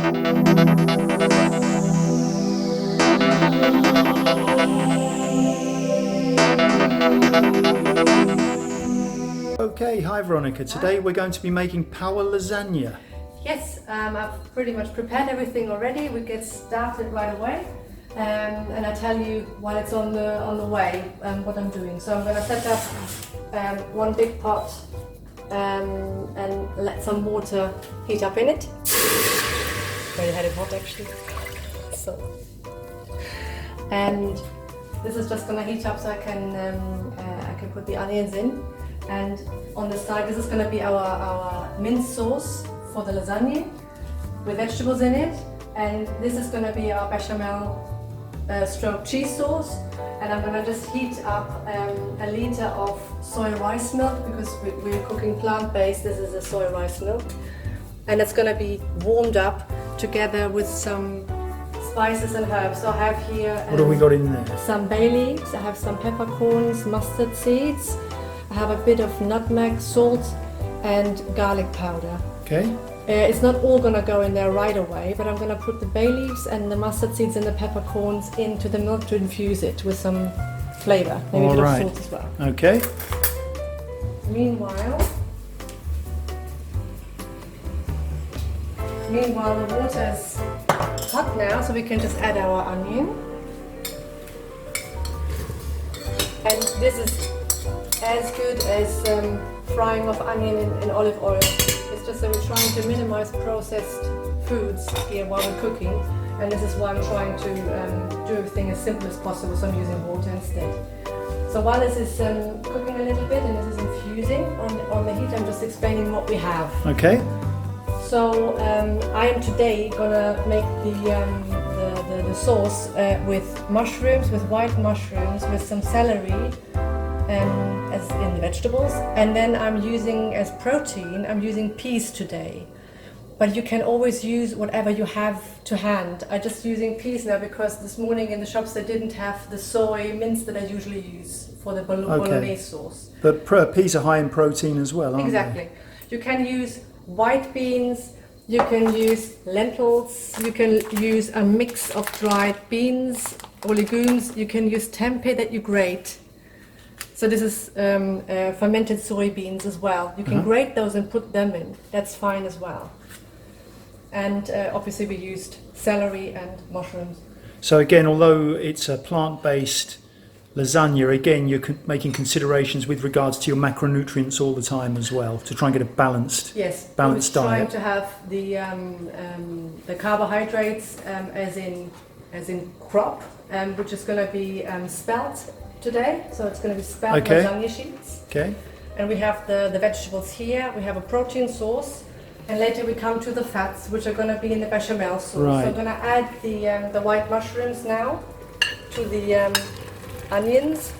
Okay, hi Veronika. Today we're going to be making power lasagna. Yes, I've pretty much prepared everything already. We get started right away, and I tell you while it's on the way what I'm doing. So I'm going to set up one big pot and let some water heat up in it. Very had it hot actually. So, and this is just going to heat up so I can put the onions in. And on the side, this is going to be our mince sauce for the lasagne with vegetables in it. And this is going to be our bechamel stroke cheese sauce. And I'm going to just heat up a liter of soy rice milk because we're cooking plant-based. This is a soy rice milk. And it's going to be warmed up together with some spices and herbs. So I have here What have we got in there? some bay leaves, I have some peppercorns, mustard seeds, I have a bit of nutmeg, salt and garlic powder. Okay. It's not all going to go in there right away, but I'm going to put the bay leaves and the mustard seeds and the peppercorns into the milk to infuse it with some flavour, maybe a bit of salt as well. Okay. Meanwhile, the water is hot now, so we can just add our onion. And this is as good as frying of onion in olive oil. It's just that we're trying to minimize processed foods here while we're cooking, and this is why I'm trying to do everything as simple as possible, so I'm using water instead. So while this is cooking a little bit and this is infusing on the heat, I'm just explaining what we have. Okay. So I am today gonna make the sauce with mushrooms, with white mushrooms, with some celery, as in the vegetables, and then I'm using as protein, I'm using peas today. But you can always use whatever you have to hand. I'm just using peas now because this morning in the shops they didn't have the soy mince that I usually use for the bolognese sauce. But peas are high in protein as well, aren't Exactly. You can use white beans, you can use lentils, you can use a mix of dried beans or legumes, you can use tempeh that you grate. So this is fermented soybeans as well. You can grate those and put them in. That's fine as well. And obviously we used celery and mushrooms. So again, although it's a plant-based lasagna, again you're making considerations with regards to your macronutrients all the time as well, to try and get a balanced Yes, diet. Trying to have the carbohydrates as in crop, which is going to be spelt today. So it's going to be spelt lasagna sheets. Okay. And we have the vegetables here. We have a protein sauce, and later we come to the fats, which are going to be in the bechamel sauce. Right. So I'm going to add the white mushrooms now to the onions.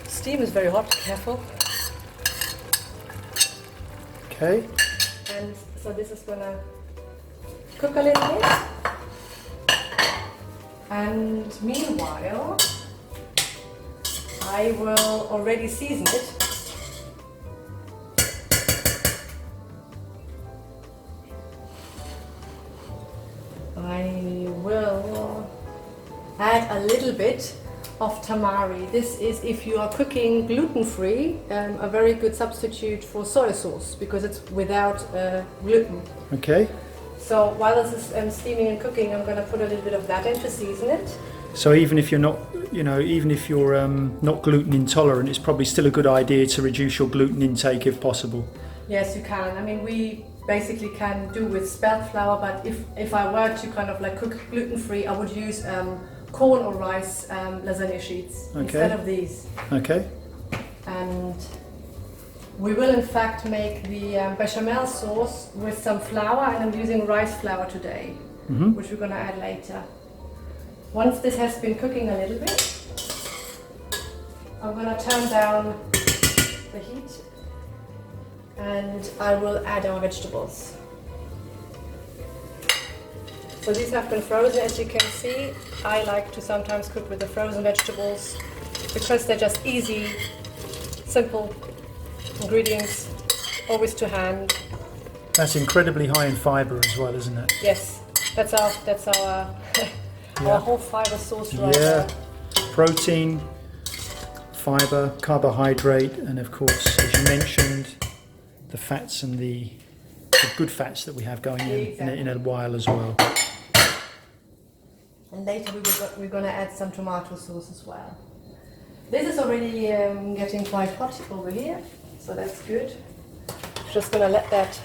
Steam is very hot. Careful. Okay. And so this is going to cook a little bit. And meanwhile, I will already season it. I will add a little bit of tamari. This is, if you are cooking gluten-free, a very good substitute for soy sauce because it's without gluten. Okay. So while this is steaming and cooking, I'm going to put a little bit of that in to season it. So even if you're not, even if you're not gluten intolerant, it's probably still a good idea to reduce your gluten intake if possible. Yes, you can. I mean, we basically can do with spelt flour, but if I were to kind of like cook gluten-free, I would use corn or rice lasagna sheets instead of these. Okay. And we will in fact make the bechamel sauce with some flour, and I'm using rice flour today, which we're going to add later. Once this has been cooking a little bit, I'm going to turn down the heat and I will add our vegetables. So these have been frozen, as you can see. I like to sometimes cook with the frozen vegetables because they're just easy, simple ingredients, always to hand. That's incredibly high in fibre as well, isn't it? Yes, That's our our whole fiber source right Yeah, now. protein, fiber, carbohydrate, and of course, as you mentioned, the fats and the good fats that we have going in a while as well. And later we're going to add some tomato sauce as well. This is already getting quite hot over here, so that's good. Just going to let that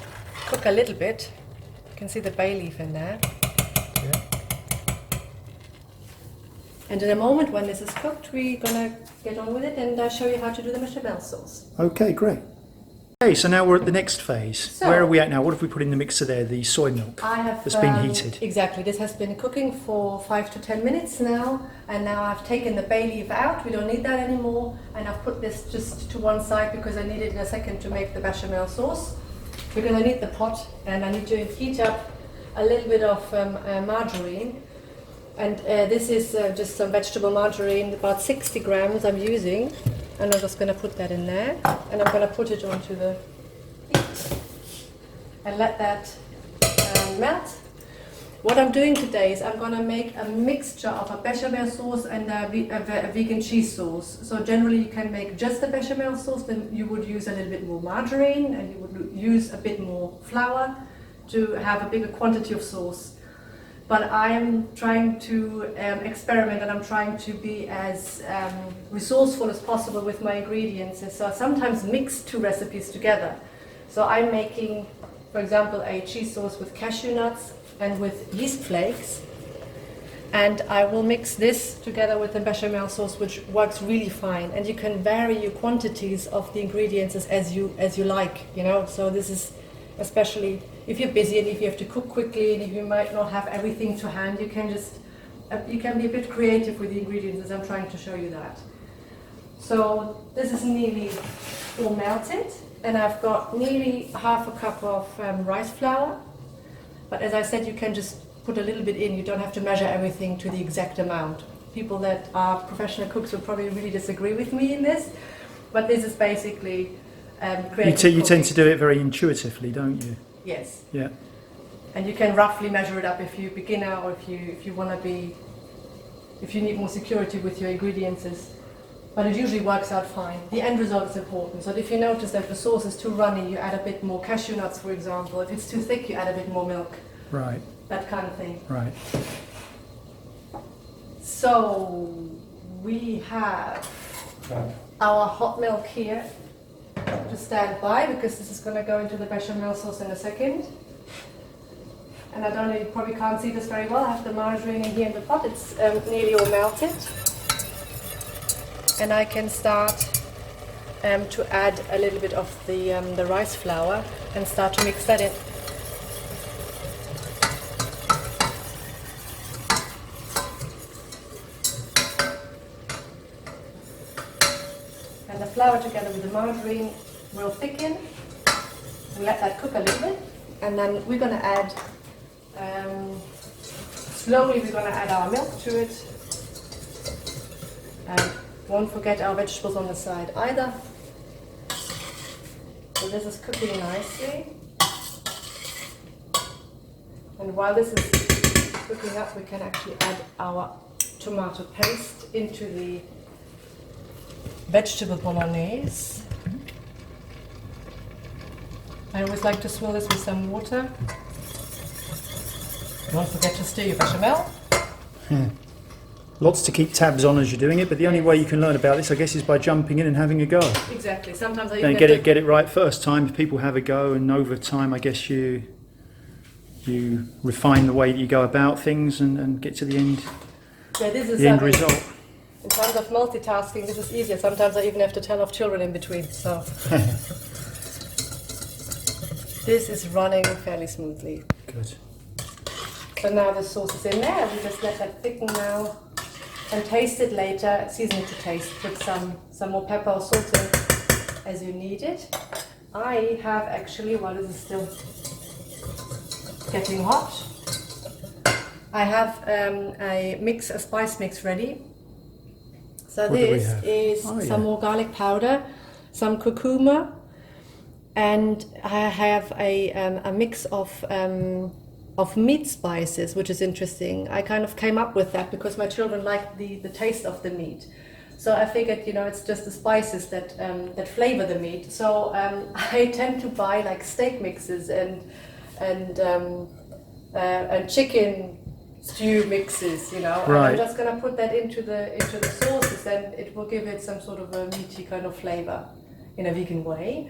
cook a little bit. You can see the bay leaf in there. Yeah. And in a moment when this is cooked, we're going to get on with it and show you how to do the bechamel sauce. Okay, great. Okay, so now we're at the next phase. So- Where are we at now? What have we put in the mixer there? The soy milk I have that's been heated. Exactly. This has been cooking for 5 to 10 minutes now, and now I've taken the bay leaf out. We don't need that anymore, and I've put this just to one side because I need it in a second to make the bechamel sauce. We're going to need the pot, and I need to heat up a little bit of margarine. And this is just some vegetable margarine, about 60 grams I'm using, and I'm just going to put that in there, and I'm going to put it onto the heat and let that melt. What I'm doing today is I'm going to make a mixture of a bechamel sauce and a vegan cheese sauce. So generally you can make just the bechamel sauce, then you would use a little bit more margarine and you would use a bit more flour to have a bigger quantity of sauce. But I am trying to experiment, and I'm trying to be as resourceful as possible with my ingredients. And so I sometimes mix two recipes together. So I'm making, for example, a cheese sauce with cashew nuts and with yeast flakes. And I will mix this together with the bechamel sauce, which works really fine. And you can vary your quantities of the ingredients as you like, you know. So this is especially if you're busy and if you have to cook quickly and if you might not have everything to hand, you can be a bit creative with the ingredients, as I'm trying to show you that. So this is nearly all melted, and I've got nearly half a cup of rice flour. But as I said, you can just put a little bit in. You don't have to measure everything to the exact amount. People that are professional cooks will probably really disagree with me in this, but this is basically creative You tend cooking. to do it very intuitively, don't you? Yes. Yeah. And you can roughly measure it up if you're a beginner or if you need more security with your ingredients. But it usually works out fine. The end result is important. So if you notice that the sauce is too runny, you add a bit more cashew nuts, for example. If it's too thick, you add a bit more milk. Right. That kind of thing. Right. So we have our hot milk here to stand by, because this is going to go into the bechamel sauce in a second. And I don't know, you probably can't see this very well. I have the margarine in here in the pot. It's nearly all melted. And I can start to add a little bit of the rice flour and start to mix that in. And the flour together with the margarine will thicken. We let that cook a little bit, and then we're going to add, slowly we're going to add our milk to it. And won't forget our vegetables on the side either. So this is cooking nicely. And while this is cooking up, we can actually add our tomato paste into the vegetable bolognese. I always like to swirl this with some water. Don't forget to stir your bechamel. Lots to keep tabs on as you're doing it, but the only way you can learn about this, I guess, is by jumping in and having a go. Exactly. Sometimes I Then even get it right first time. If people have a go, and over time, I guess you refine the way that you go about things and get to the end result. In terms of multitasking, this is easier. Sometimes I even have to tell off children in between. So this is running fairly smoothly. Good. So now the sauce is in there. We just let that thicken now and taste it later. Season it to taste. Put some more pepper or salt in as you need it. I have actually, while this is still getting hot, I have a spice mix ready. So What do we this have? is Oh, some more garlic powder, some curcuma, and I have a mix of of meat spices, which is interesting. I kind of came up with that because my children like the taste of the meat. So I figured, you know, it's just the spices that that flavor the meat. So I tend to buy like steak mixes and chicken stew mixes, you know. Right. And I'm just gonna put that into the sauces, and it will give it some sort of a meaty kind of flavor in a vegan way,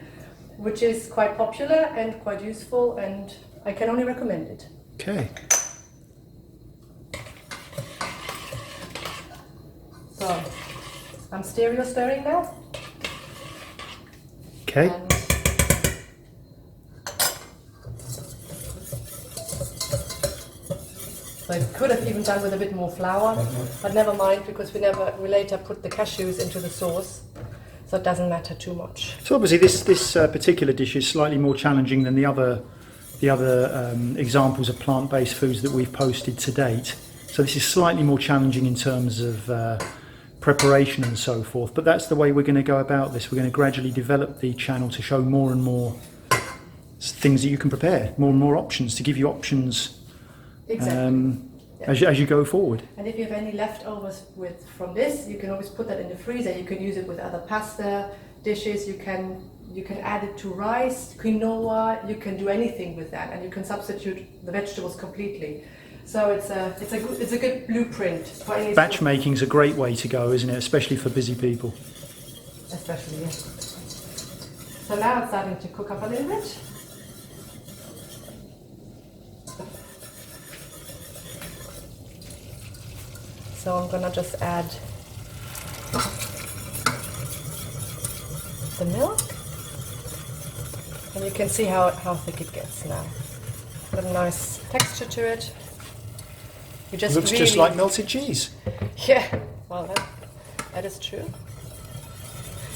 which is quite popular and quite useful, and I can only recommend it. Okay. So I'm stereo stirring now. Okay. And so I could have even done with a bit more flour, but never mind, because we later put the cashews into the sauce, so it doesn't matter too much. So obviously this particular dish is slightly more challenging than the other examples of plant-based foods that we've posted to date. So this is slightly more challenging in terms of preparation and so forth, but that's the way we're going to go about this. We're going to gradually develop the channel to show more and more things that you can prepare, more and more options, to give you options. Exactly. As you go forward. And if you have any leftovers from this, you can always put that in the freezer. You can use it with other pasta dishes. You can add it to rice, quinoa. You can do anything with that, and you can substitute the vegetables completely. So it's a good blueprint for any. Batch making is a great way to go, isn't it? Especially for busy people. Especially, yes. So now it's starting to cook up a little bit. So I'm gonna just add the milk, and you can see how thick it gets now. Got a nice texture to it. You just Looks just like melted cheese. Yeah, well that is true.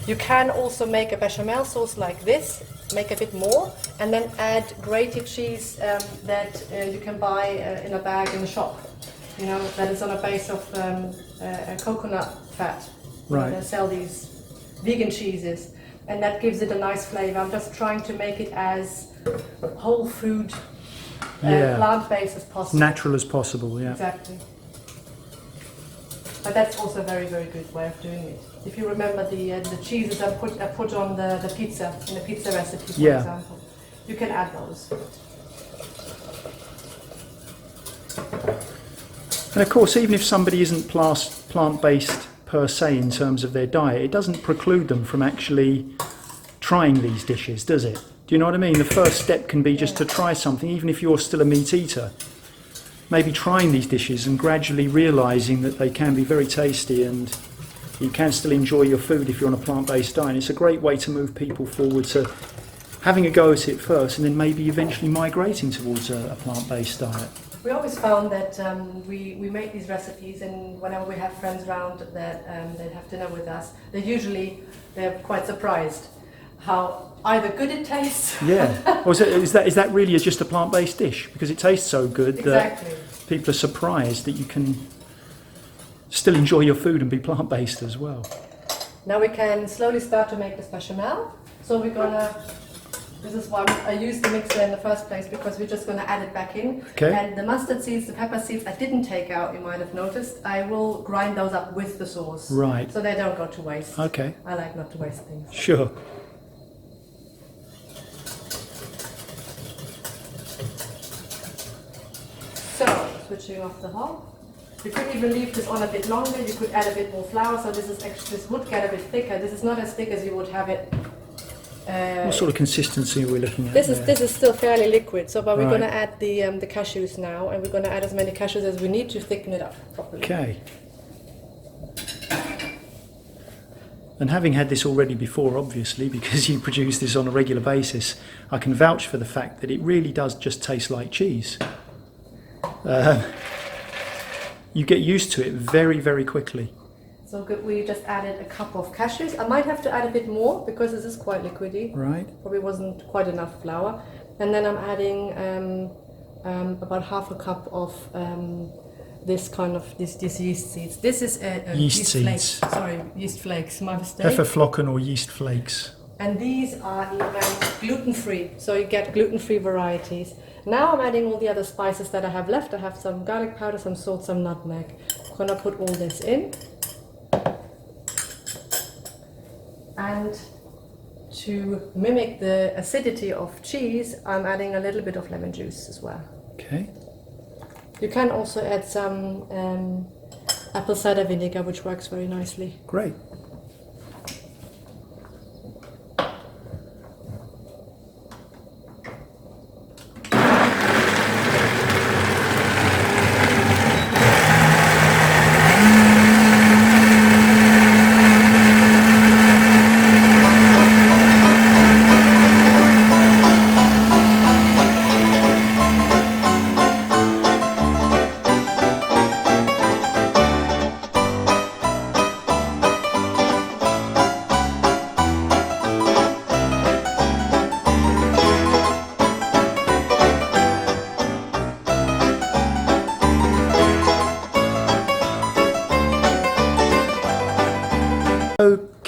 You can also make a bechamel sauce like this, make a bit more, and then add grated cheese that you can buy in a bag in the shop. You know, that is on a base of coconut fat. Right. They sell these vegan cheeses, and that gives it a nice flavor. I'm just trying to make it as whole food, plant-based as possible. Natural as possible, yeah. Exactly. But that's also a very, very good way of doing it. If you remember the cheeses I put on the pizza, in the pizza recipe, for example, you can add those. And of course, even if somebody isn't plant-based per se in terms of their diet, it doesn't preclude them from actually trying these dishes, does it? Do you know what I mean? The first step can be just to try something, even if you're still a meat eater. Maybe trying these dishes and gradually realising that they can be very tasty and you can still enjoy your food if you're on a plant-based diet. It's a great way to move people forward to having a go at it first and then maybe eventually migrating towards a plant-based diet. We always found that we make these recipes, and whenever we have friends around that have dinner with us, they're quite surprised how either good it tastes. Yeah. Or is that really just a plant-based dish? Because it tastes so good Exactly. that people are surprised that you can still enjoy your food and be plant-based as well. Now we can slowly start to make this bechamel. So this is why I used the mixer in the first place, because we're just going to add it back in. Okay. And the mustard seeds, the pepper seeds, I didn't take out, you might have noticed. I will grind those up with the sauce. Right. So they don't go to waste. Okay. I like not to waste things. Sure. So, switching off the hob. You could even leave this on a bit longer. You could add a bit more flour. So this would get a bit thicker. This is not as thick as you would have it. What sort of consistency are we looking at? This is still fairly liquid. So, but we're Right. going to add the cashews now, and we're going to add as many cashews as we need to thicken it up properly. Okay. And having had this already before, obviously, because you produce this on a regular basis, I can vouch for the fact that it really does just taste like cheese. You get used to it very, very quickly. So good. We just added a cup of cashews. I might have to add a bit more because this is quite liquidy. Right. Probably wasn't quite enough flour. And then I'm adding about half a cup of these yeast seeds. This is Yeast seeds. flakes. Sorry, yeast flakes. My mistake. Pfefferflocken or yeast flakes. And these are even gluten-free, so you get gluten-free varieties. Now I'm adding all the other spices that I have left. I have some garlic powder, some salt, some nutmeg. I'm gonna put all this in. And to mimic the acidity of cheese, I'm adding a little bit of lemon juice as well. Okay. You can also add some apple cider vinegar, which works very nicely. Great.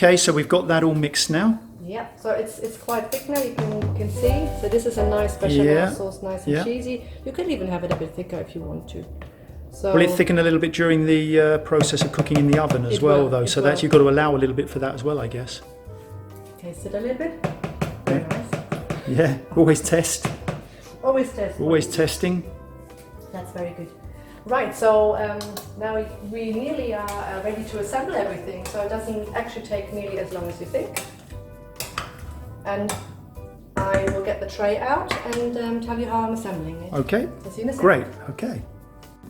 Okay, so we've got that all mixed now. Yeah, so it's quite thick now, you can see. So this is a nice bechamel sauce, nice and cheesy. You could even have it a bit thicker if you want to. So Will it thicken a little bit during the process of cooking in the oven as well, though? So that you've got to allow a little bit for that as well, I guess. Taste it a little bit. Very nice. Yeah, always test. Always test. Always testing. That's very good. Right, so now we nearly are ready to assemble everything, so it doesn't actually take nearly as long as you think. And I will get the tray out and tell you how I'm assembling it. Okay, So see you in a second. great, okay.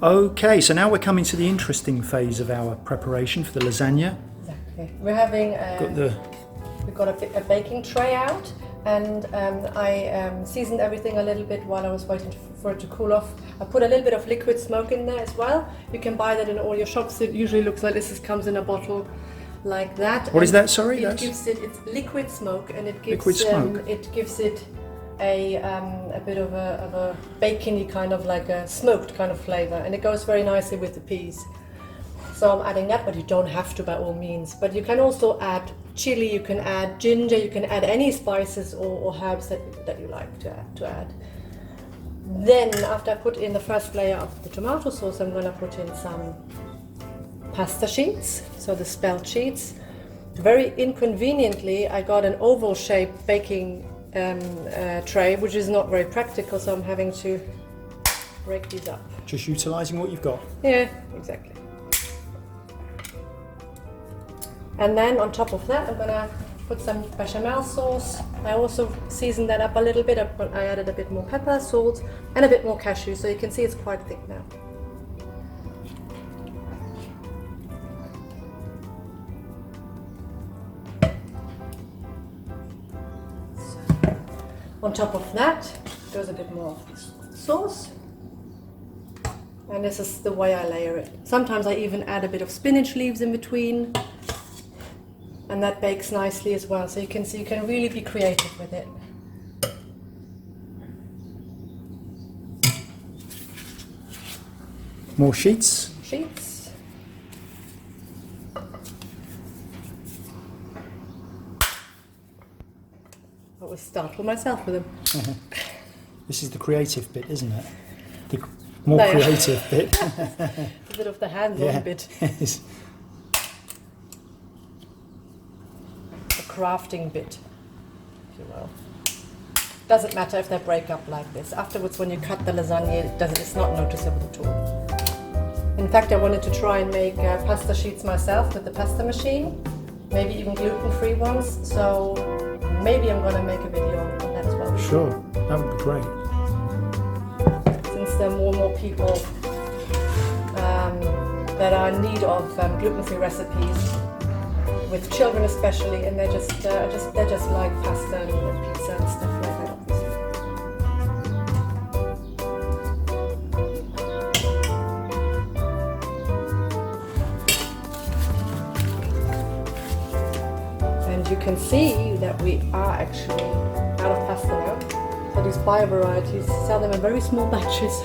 Okay, so now we're coming to the interesting phase of our preparation for the lasagna. Exactly. We're having we've got a baking tray out, and I seasoned everything a little bit while I was waiting for it to cool off. I put a little bit of liquid smoke in there as well. You can buy that in all your shops. It usually looks like this. It comes in a bottle like that. What is that? Sorry, It's liquid smoke, and it gives liquid smoke. It gives it a bit of a bacony kind of, like a smoked kind of flavor, and it goes very nicely with the peas. So I'm adding that, but you don't have to by all means. But you can also add chili, you can add ginger, you can add any spices or herbs that you like to add. Then after I put in the first layer of the tomato sauce, I'm going to put in some pasta sheets, so the spelt sheets. Very inconveniently, I got an oval shaped baking tray, which is not very practical, so I'm having to break these up. Just utilising what you've got. Yeah, exactly. And then on top of that, I'm gonna put some bechamel sauce. I also seasoned that up a little bit. I added a bit more pepper, salt, and a bit more cashew, so you can see it's quite thick now. So, on top of that goes a bit more of sauce. And this is the way I layer it. Sometimes I even add a bit of spinach leaves in between. And that bakes nicely as well, so you can see you can really be creative with it. More sheets. Sheets. I always startle myself with them. This is the creative bit, isn't it? The more No. creative bit. A bit of the hands-on bit. Yes. Crafting bit, if you will. Doesn't matter if they break up like this. Afterwards, when you cut the lasagna, it's not noticeable at all. In fact, I wanted to try and make pasta sheets myself with the pasta machine, maybe even gluten-free ones. So maybe I'm going to make a video on that as well. Sure, that would be great. Since there are more and more people that are in need of gluten-free recipes, with children especially, and they're just like pasta and pizza and stuff like that, obviously. And you can see that we are actually out of pasta now. So these bio varieties sell them in very small batches.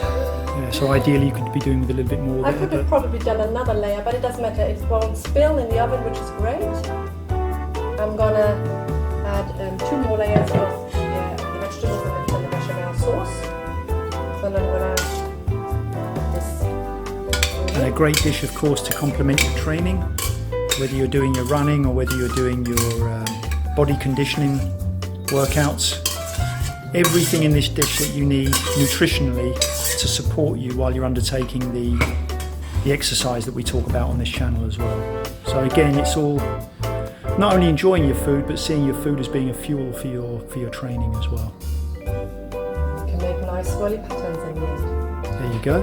Yeah, so ideally you could be doing with a little bit more I there, could have probably done another layer, but it doesn't matter. It won't spill in the oven, which is great. I'm gonna add 2 more layers of the vegetables and the bechamel sauce. So then I'm going to this. And a great dish, of course, to complement your training, whether you're doing your running or whether you're doing your body conditioning workouts. Everything in this dish that you need nutritionally to support you while you're undertaking the exercise that we talk about on this channel as well. So again, it's all not only enjoying your food, but seeing your food as being a fuel for your training as well. You can make nice swirly patterns in the end. There you go.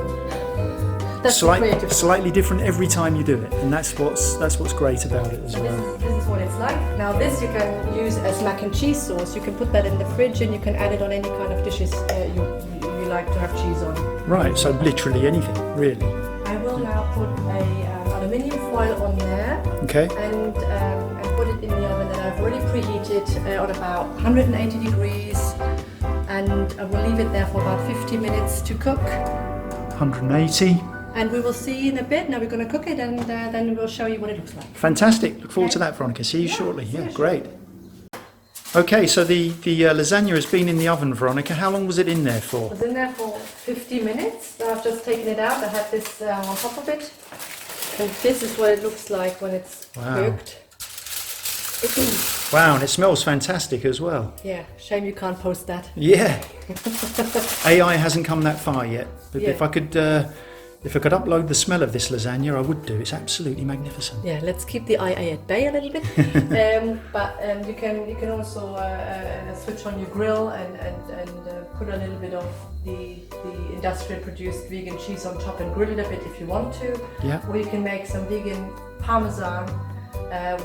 That's Slightly different every time you do it, and that's what's great about it as well. This is what it's like. Now this you can use as mac and cheese sauce. You can put that in the fridge and you can add it on any kind of dishes you like to have cheese on. Right, so literally anything, really. I will now put a aluminium foil on there. Okay. And put it in the oven that I've already preheated on about 180 degrees, and I will leave it there for about 50 minutes to cook. 180. And we will see in a bit. Now we're going to cook it, and then we'll show you what it looks like. Fantastic. Look forward to that, Veronika. See you shortly. Yeah, great. Okay, so the lasagna has been in the oven, Veronika. How long was it in there for? It was in there for 50 minutes. So I've just taken it out. I had this on top of it. And this is what it looks like when it's cooked. Wow, and it smells fantastic as well. Yeah, shame you can't post that. Yeah. AI hasn't come that far yet. But if I could upload the smell of this lasagna, I would do. It's absolutely magnificent. Yeah, let's keep the IA at bay a little bit. But you can also switch on your grill and put a little bit of the industrial produced vegan cheese on top and grill it a bit if you want to. Yeah. Or you can make some vegan parmesan,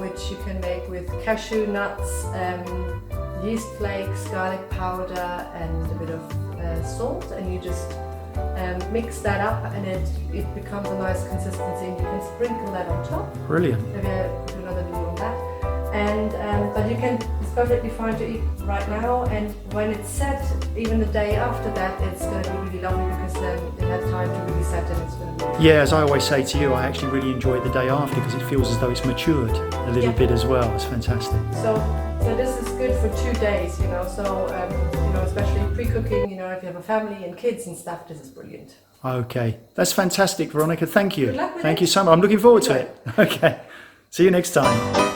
which you can make with cashew nuts, yeast flakes, garlic powder, and a bit of salt, and you just mix that up, and it becomes a nice consistency, and you can sprinkle that on top. Brilliant. Maybe I'll do another video on that. And but it's perfectly fine to eat right now, and when it's set, even the day after that, it's going to be really lovely because then it has time to really set, and it's going to be. Yeah, as I always say to you, I actually really enjoy it the day after because it feels as though it's matured a little bit as well. It's fantastic. So this is good for 2 days, So especially pre-cooking, if you have a family and kids and stuff, this is brilliant. Okay, that's fantastic, Veronika. Thank you. Good luck with Thank it. you so much. I'm looking forward to it. Okay, see you next time.